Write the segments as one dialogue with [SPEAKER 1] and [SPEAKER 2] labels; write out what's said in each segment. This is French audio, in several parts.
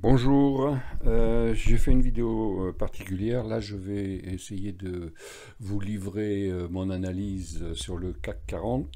[SPEAKER 1] Bonjour, j'ai fait une vidéo particulière. Là, je vais essayer de vous livrer mon analyse sur le CAC 40.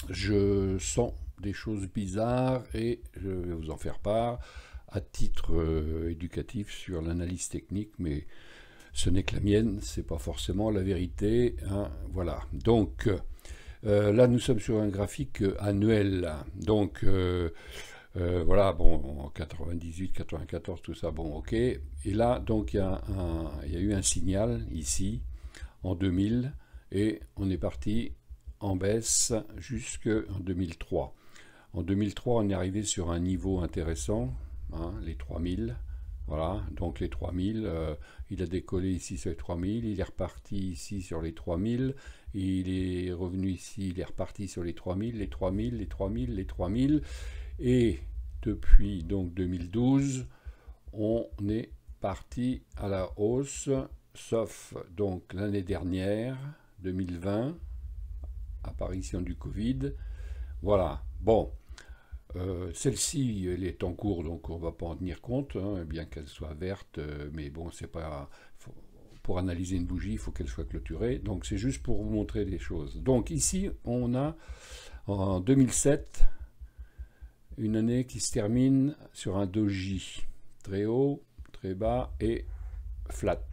[SPEAKER 1] Je sens des choses bizarres et je vais vous en faire part à titre éducatif sur l'analyse technique, mais ce n'est que la mienne, c'est pas forcément la vérité, hein. Voilà. Donc là, nous sommes sur un graphique annuel. Donc voilà, bon, en 98, 94, tout ça, bon, ok. Et là, donc, il y a eu un signal ici, en 2000, et on est parti en baisse jusqu'en 2003. En 2003, on est arrivé sur un niveau intéressant, hein, les 3000. Voilà, donc les 3000, il a décollé ici sur les 3000, il est reparti ici sur les 3000, il est revenu ici, il est reparti sur les 3000, les 3000, les 3000, les 3000. Et depuis donc 2012, on est parti à la hausse, sauf donc l'année dernière, 2020, apparition du Covid. Voilà. Bon, celle-ci, elle est en cours, donc on ne va pas en tenir compte, hein, bien qu'elle soit verte, mais bon, c'est pas. Pour analyser une bougie, il faut qu'elle soit clôturée. Donc c'est juste pour vous montrer les choses. Donc ici, on a en 2007 une année qui se termine sur un doji très haut, très bas et flat.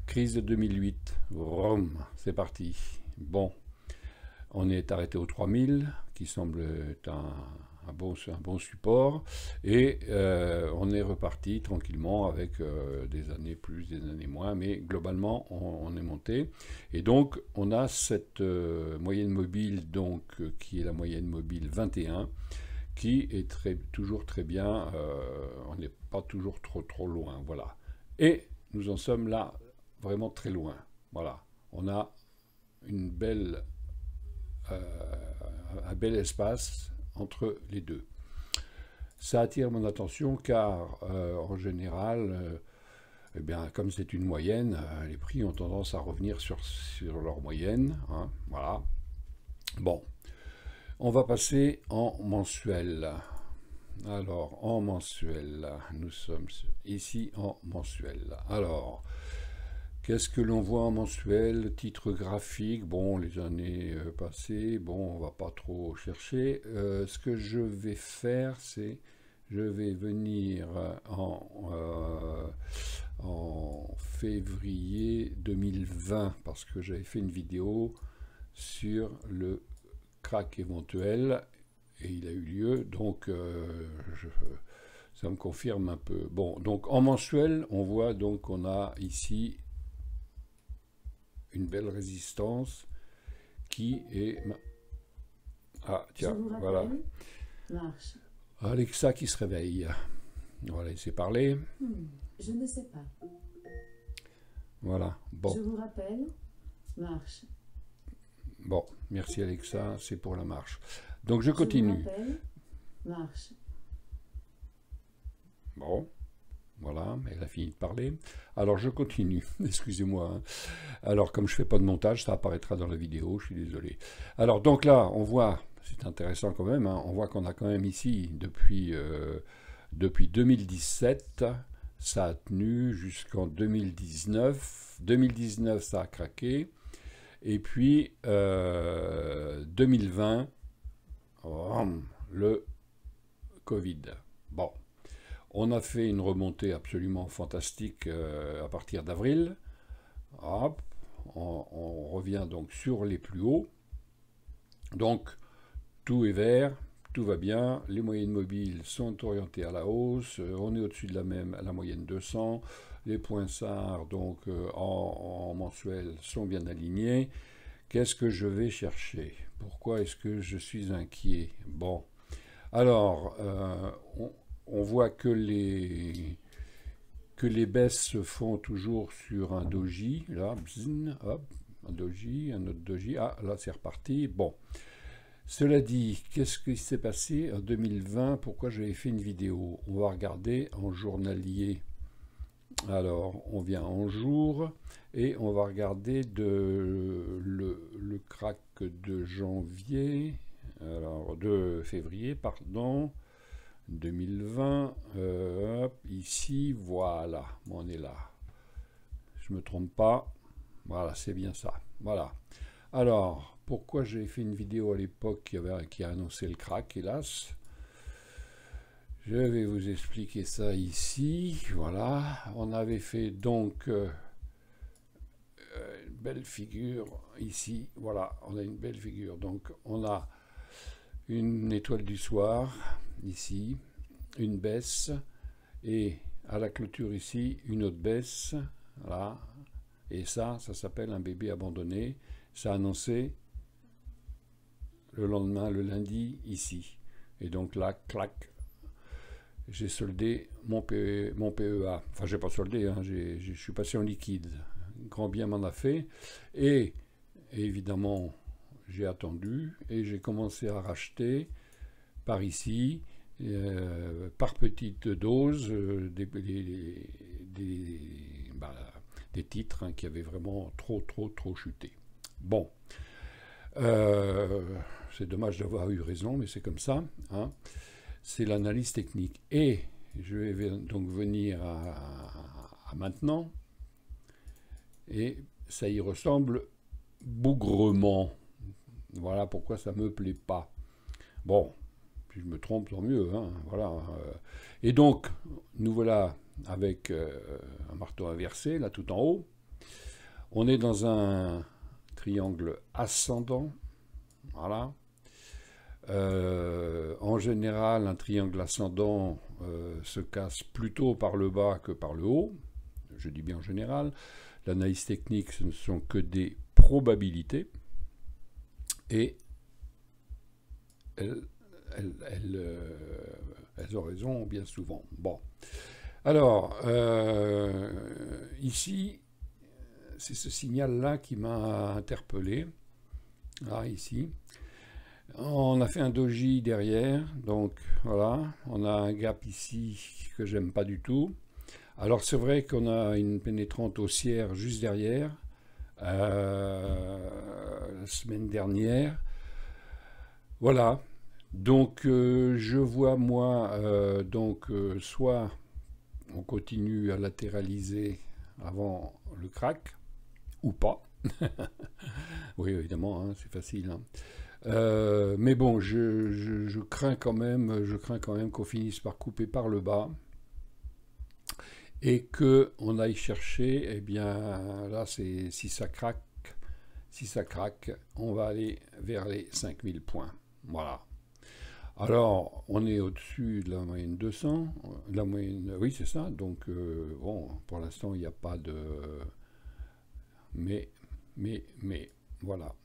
[SPEAKER 1] Crise de 2008, Rome, c'est parti. Bon, on est arrêté aux 3000, qui semble être un bon support, et on est reparti tranquillement avec des années plus, des années moins, mais globalement on est monté. Et donc on a cette moyenne mobile, donc, qui est la moyenne mobile 21, qui est toujours très bien, on n'est pas toujours trop loin, voilà. Et nous en sommes là vraiment très loin, voilà. On a une belle, un bel espace entre les deux. Ça attire mon attention car en général, eh bien, comme c'est une moyenne, les prix ont tendance à revenir sur leur moyenne, hein, voilà. Bon, on va passer en mensuel. Alors, en mensuel, nous sommes ici en mensuel. Alors, qu'est-ce que l'on voit en mensuel? Titre graphique, bon, les années passées, bon, on va pas trop chercher. Ce que je vais faire, c'est, je vais venir en février 2020, parce que j'avais fait une vidéo sur le crack éventuel, et il a eu lieu, donc ça me confirme un peu. Bon, donc en mensuel, on voit donc qu'on a ici une belle résistance qui est... Ah, tiens, voilà.
[SPEAKER 2] Marche.
[SPEAKER 1] Alexa qui se réveille. On va la laisser parler.
[SPEAKER 2] Je ne sais pas.
[SPEAKER 1] Voilà,
[SPEAKER 2] Je
[SPEAKER 1] bon.
[SPEAKER 2] vous rappelle. Marche.
[SPEAKER 1] Bon, merci Alexa, c'est pour la marche. Donc je
[SPEAKER 2] Je vous
[SPEAKER 1] continue.
[SPEAKER 2] rappelle. Marche.
[SPEAKER 1] Bon, voilà, elle a fini de parler. Alors je continue, excusez-moi, hein. Alors comme je ne fais pas de montage, ça apparaîtra dans la vidéo, je suis désolé. Alors donc là, on voit, c'est intéressant quand même, hein, on voit qu'on a quand même ici, depuis 2017, ça a tenu jusqu'en 2019. 2019, ça a craqué. Et puis 2020, le Covid. Bon, on a fait une remontée absolument fantastique à partir d'avril. Hop, on revient donc sur les plus hauts. Donc tout est vert, tout va bien, les moyennes mobiles sont orientées à la hausse, on est au-dessus de la moyenne 200, les points SAR donc en mensuel sont bien alignés. Qu'est-ce que je vais chercher? Pourquoi est-ce que je suis inquiet? Bon, alors on voit que les baisses se font toujours sur un doji, là, bzz, hop, un doji, un autre doji, ah là c'est reparti, bon. Cela dit, qu'est-ce qui s'est passé en 2020? Pourquoi j'avais fait une vidéo? On va regarder en journalier. Alors, on vient en jour et on va regarder le crack de janvier, alors de février, pardon. 2020, hop, ici, voilà, on est là. Je me trompe pas, voilà, c'est bien ça, voilà. Alors, pourquoi j'ai fait une vidéo à l'époque qui a annoncé le crack, hélas? Je vais vous expliquer ça ici, voilà. On avait fait donc une belle figure ici, voilà, on a une belle figure. Donc, on a une étoile du soir, ici, une baisse, et à la clôture ici, une autre baisse, voilà, et ça s'appelle un bébé abandonné, ça a annoncé le lendemain, le lundi, ici, et donc là, clac, j'ai soldé mon PEA, enfin j'ai pas soldé, hein, je suis passé en liquide, grand bien m'en a fait, et évidemment, j'ai attendu et j'ai commencé à racheter par ici, par petite dose, des titres hein, qui avaient vraiment trop chuté. Bon, c'est dommage d'avoir eu raison, mais c'est comme ça. Hein. C'est l'analyse technique. Et je vais donc venir à maintenant, et ça y ressemble bougrement. Voilà pourquoi ça me plaît pas. Bon, si je me trompe, tant mieux. Hein, voilà. Et donc, nous voilà avec un marteau inversé, là tout en haut. On est dans un triangle ascendant. Voilà. En général, un triangle ascendant se casse plutôt par le bas que par le haut. Je dis bien en général. L'analyse technique, ce ne sont que des probabilités. Et elles ont raison bien souvent. Bon. Alors, ici, c'est ce signal-là qui m'a interpellé. Là, ici. On a fait un doji derrière, donc voilà. On a un gap ici que j'aime pas du tout. Alors, c'est vrai qu'on a une pénétrante haussière juste derrière. La semaine dernière. Voilà. Donc, je vois, moi, soit on continue à latéraliser avant le crack, ou pas. Oui, évidemment, hein, c'est facile. Hein. Mais bon, je crains quand même qu'on finisse par couper par le bas et qu'on aille chercher, eh bien, là, c'est si ça craque, on va aller vers les 5000 points. Voilà. Alors, on est au-dessus de la moyenne 200, la moyenne, oui, c'est ça. Donc, bon, pour l'instant, il n'y a pas de... Mais, voilà.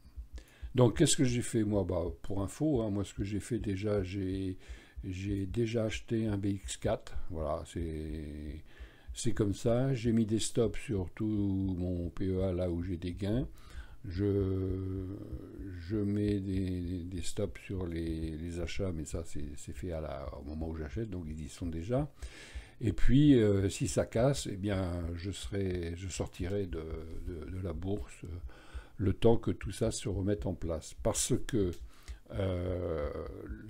[SPEAKER 1] Donc, qu'est-ce que j'ai fait, moi? Bah, pour info, hein, moi, ce que j'ai fait déjà, j'ai déjà acheté un BX4. Voilà, c'est comme ça. J'ai mis des stops sur tout mon PEA là où j'ai des gains. Je mets des stops sur les achats, mais ça, c'est fait au moment où j'achète, donc ils y sont déjà. Et puis, si ça casse, eh bien, je sortirai de la bourse le temps que tout ça se remette en place. Parce que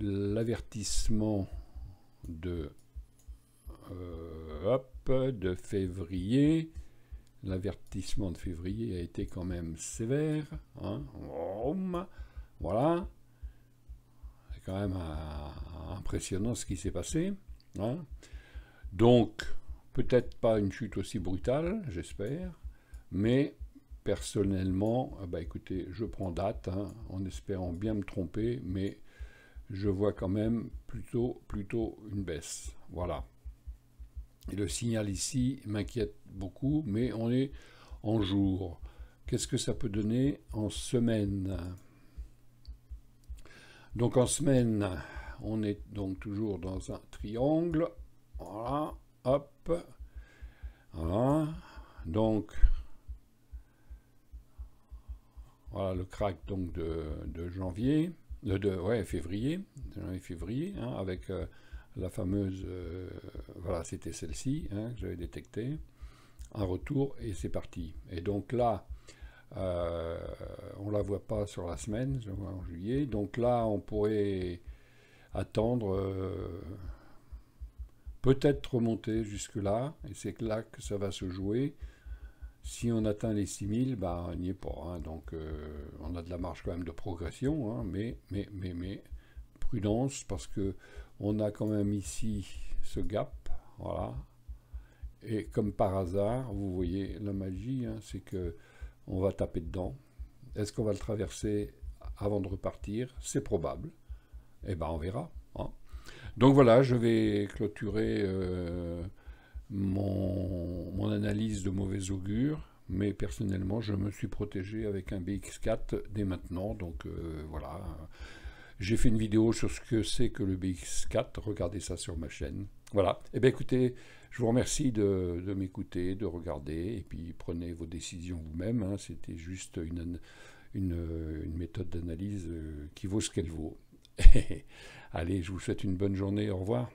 [SPEAKER 1] l'avertissement de février, a été quand même sévère. Hein. Voilà. C'est quand même impressionnant ce qui s'est passé. Hein. Donc, peut-être pas une chute aussi brutale, j'espère, mais personnellement, bah écoutez, je prends date, hein, en espérant bien me tromper, mais je vois quand même plutôt une baisse. Voilà. Et le signal ici m'inquiète beaucoup, mais on est en jour. Qu'est-ce que ça peut donner en semaine? Donc en semaine, on est donc toujours dans un triangle. Voilà, hop. Voilà. Donc, voilà le crack donc de janvier, février, hein, avec la fameuse, voilà, c'était celle-ci, hein, que j'avais détectée, un retour, et c'est parti. Et donc là, on la voit pas sur la semaine, je vois en juillet, donc là, on pourrait attendre peut-être remonter jusque-là, et c'est là que ça va se jouer. Si on atteint les 6000, bah, on n'y est pas, hein, donc on a de la marge quand même de progression, hein, mais prudence, parce que on a quand même ici ce gap, voilà, et comme par hasard, vous voyez la magie, hein, c'est que on va taper dedans. Est-ce qu'on va le traverser avant de repartir? C'est probable, et ben on verra, hein. Donc voilà, je vais clôturer mon analyse de mauvais augure, mais personnellement, je me suis protégé avec un BX4 dès maintenant, donc voilà. J'ai fait une vidéo sur ce que c'est que le BX4, regardez ça sur ma chaîne. Voilà, et bien écoutez, je vous remercie de m'écouter, de regarder, et puis prenez vos décisions vous-même, hein. C'était juste une méthode d'analyse qui vaut ce qu'elle vaut. Allez, je vous souhaite une bonne journée, au revoir.